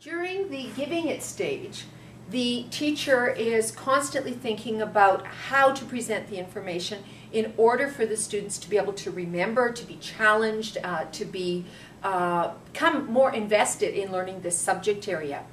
During the giving it stage, the teacher is constantly thinking about how to present the information in order for the students to be able to remember, to be challenged, to become more invested in learning this subject area.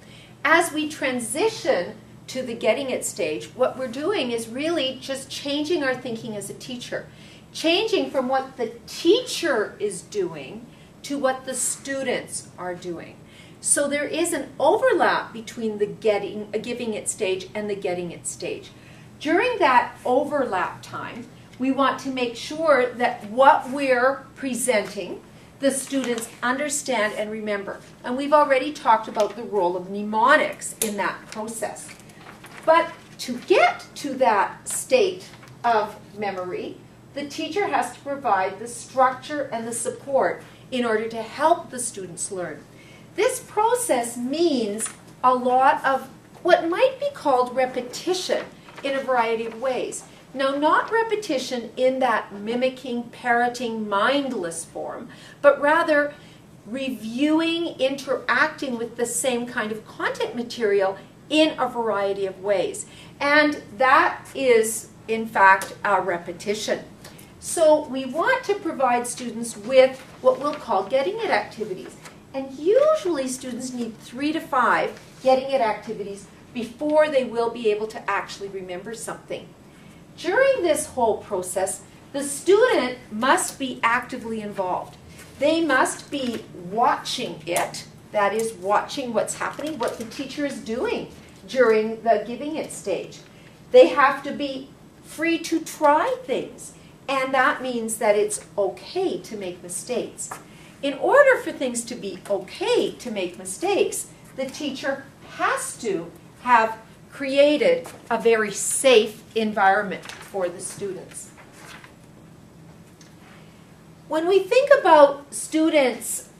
As we transition to the getting it stage, what we're doing is really just changing our thinking as a teacher. Changing from what the teacher is doing to what the students are doing. So there is an overlap between the giving it stage and the getting it stage. During that overlap time, we want to make sure that what we're presenting, the students understand and remember. And we've already talked about the role of mnemonics in that process. But to get to that state of memory, the teacher has to provide the structure and the support in order to help the students learn. This process means a lot of what might be called repetition in a variety of ways. Now, not repetition in that mimicking, parroting, mindless form, but rather reviewing, interacting with the same kind of content material in a variety of ways. And that is, in fact, a repetition. So we want to provide students with what we'll call getting it activities. And usually students need 3 to 5 getting it activities before they will be able to actually remember something. During this whole process, the student must be actively involved. They must be watching it, that is, watching what's happening, what the teacher is doing during the giving it stage. They have to be free to try things, and that means that it's okay to make mistakes. In order for things to be okay to make mistakes, the teacher has to have created a very safe environment for the students. When we think about students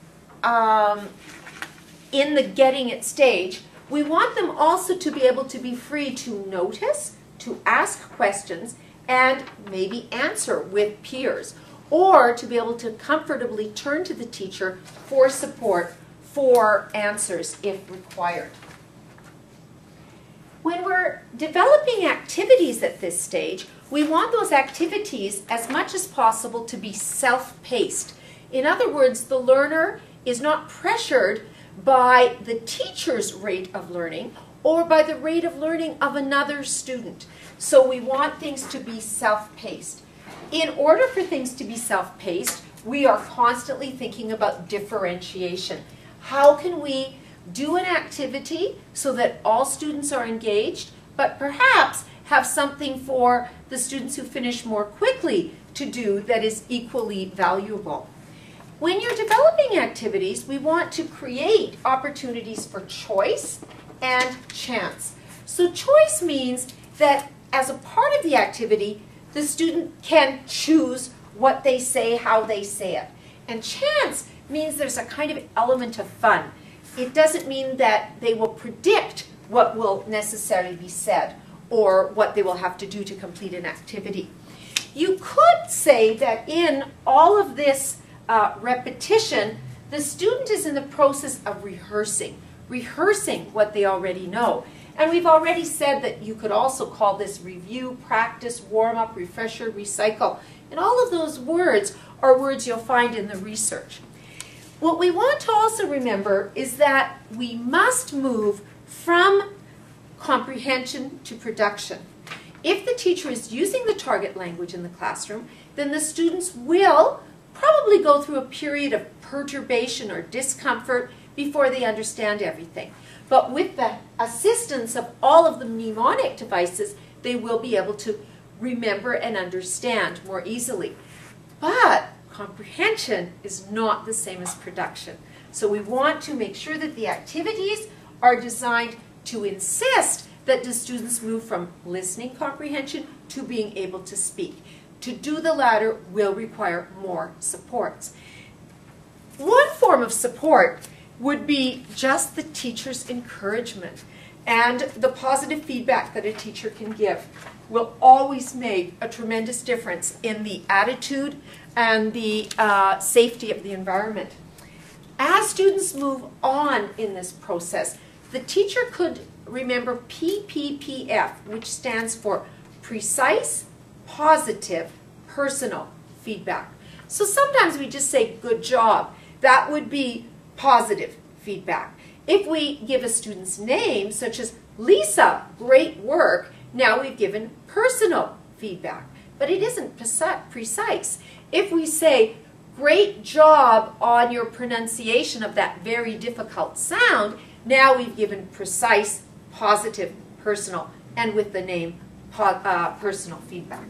in the getting it stage, we want them also to be able to be free to notice, to ask questions, and maybe answer with peers, or to be able to comfortably turn to the teacher for support, for answers if required. When we're developing activities at this stage, we want those activities as much as possible to be self-paced. In other words, the learner is not pressured by the teacher's rate of learning or by the rate of learning of another student. So we want things to be self-paced. In order for things to be self-paced, we are constantly thinking about differentiation. How can we do an activity so that all students are engaged, but perhaps have something for the students who finish more quickly to do that is equally valuable? When you're developing activities, we want to create opportunities for choice and chance. So choice means that as a part of the activity, the student can choose what they say, how they say it. And chance means there's a kind of element of fun. It doesn't mean that they will predict what will necessarily be said or what they will have to do to complete an activity. You could say that in all of this repetition, the student is in the process of rehearsing what they already know. And we've already said that you could also call this review, practice, warm-up, refresher, recycle. And all of those words are words you'll find in the research. What we want to also remember is that we must move from comprehension to production. If the teacher is using the target language in the classroom, then the students will probably go through a period of perturbation or discomfort before they understand everything. But with the assistance of all of the mnemonic devices, they will be able to remember and understand more easily. But comprehension is not the same as production. So we want to make sure that the activities are designed to insist that the students move from listening comprehension to being able to speak. To do the latter will require more supports. One form of support would be just the teacher's encouragement, and the positive feedback that a teacher can give will always make a tremendous difference in the attitude and the safety of the environment. As students move on in this process, the teacher could remember PPPF, which stands for precise, positive, personal feedback. So sometimes we just say, good job. That would be positive feedback. If we give a student's name, such as Lisa, great work, now we've given personal feedback. But it isn't precise. If we say, great job on your pronunciation of that very difficult sound, now we've given precise, positive, personal, and with the name, personal feedback.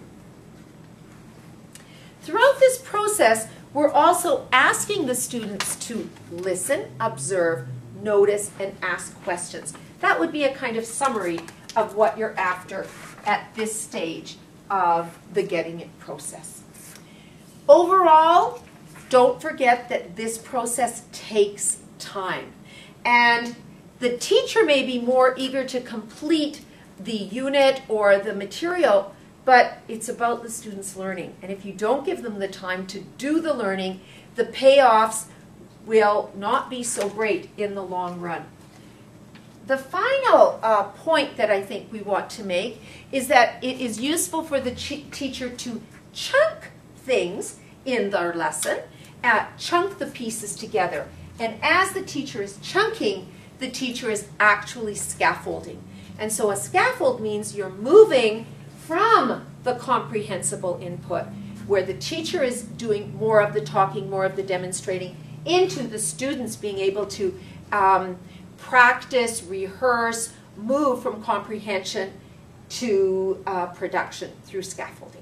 Throughout this process, we're also asking the students to listen, observe, notice, and ask questions. That would be a kind of summary of what you're after at this stage of the getting it process. Overall, don't forget that this process takes time. And the teacher may be more eager to complete the unit or the material, but it's about the students learning. And if you don't give them the time to do the learning, the payoffs will not be so great in the long run. The final point that I think we want to make is that it is useful for the teacher to chunk things in their lesson, chunk the pieces together. And as the teacher is chunking, the teacher is actually scaffolding. And so a scaffold means you're moving from the comprehensible input, where the teacher is doing more of the talking, more of the demonstrating, into the students being able to practice, rehearse, move from comprehension to production through scaffolding.